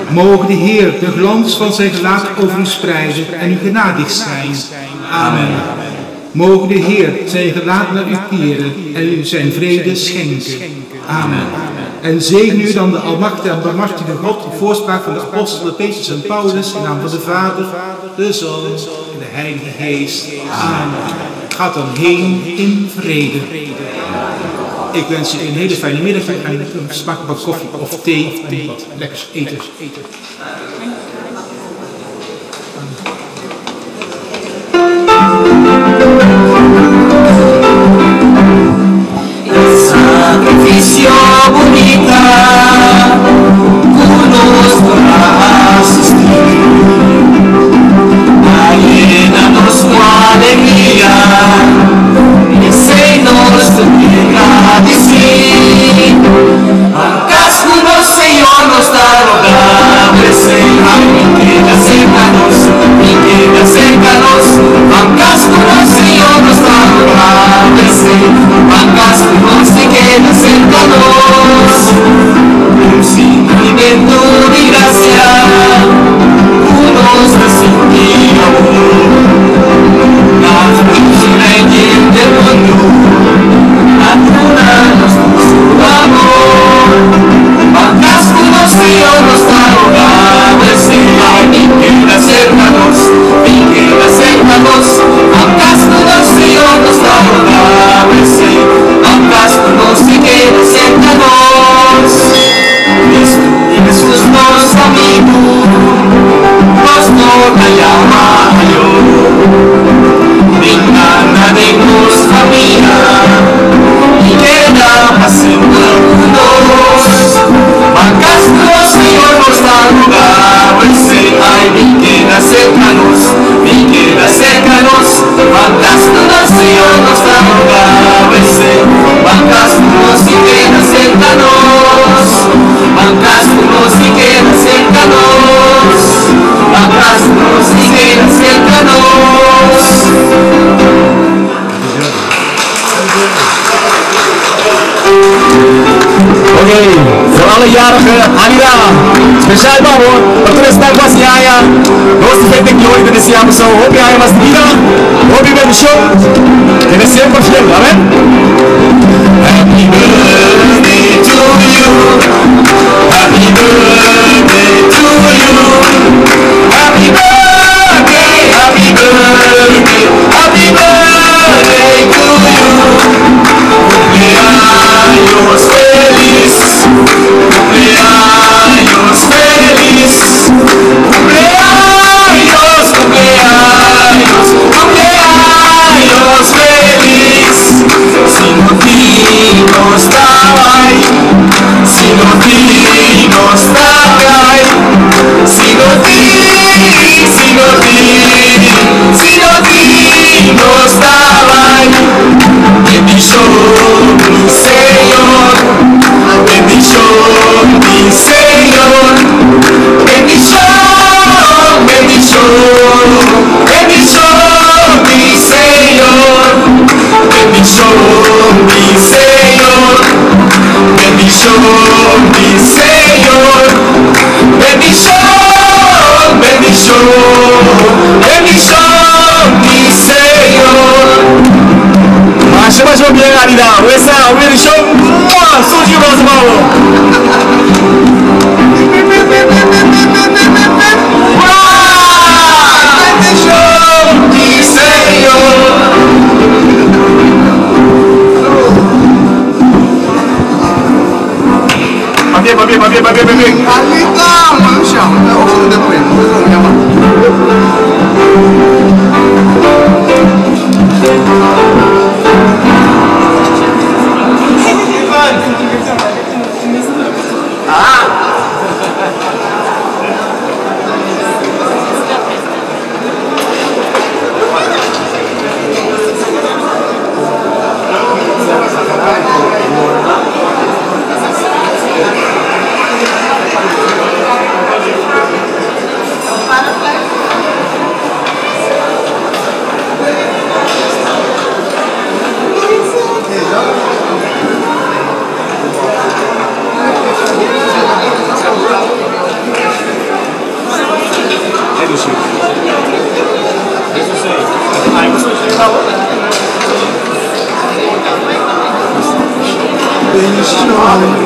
[SPEAKER 3] Mogen de Heer de glans van zijn gelaat over u spreiden en u genadig zijn. Amen. Mogen de Heer zijn gelaat naar u keren en u zijn vrede schenken. Amen. En zegen u dan de almachtige en barmhartige God, de voorspraak van de apostelen Petrus en Paulus, in naam van de Vader, de Zoon en de Heilige Geest. Amen. Gaat dan heen in vrede. Ik wens u een hele fijne middag en een smak wat koffie of thee en wat lekkers eten.
[SPEAKER 8] Sacrificio bonita, conosco a asistir, llena-nos com alegria, ensina-nos a agradecer, ao casco do Senhor nos dá lugar, sem
[SPEAKER 9] Oké, voor alle jarigen, Anira, speciaal babo, para estar com a Yaya, nós temos que hoje desejamos ao hope aí mais vida, hope bem show, que é sempre fiel, amém?
[SPEAKER 8] Happy birthday to you. Happy birthday to you. Happy birthday, happy birthday, happy birthday to you. Cumpleaños feliz, cumpleaños feliz, cumpleaños, cumpleaños, cumpleaños feliz. Sin ti no estaba ahí, sin ti no estaba ahí, sin ti no estaba ahí. Bendición mi Señor, bendición mi Señor, bendición, bendición, bendición mi Señor, bendición mi Señor, bendición mi Señor, bendición, bendición, bendición mi Señor.
[SPEAKER 9] Mas bien, Anira, esa bendición, suyo más malo.
[SPEAKER 8] Bendición mi Señor.
[SPEAKER 9] Bien.
[SPEAKER 2] Alita, manusia. Oh, sudah boleh. Bendición.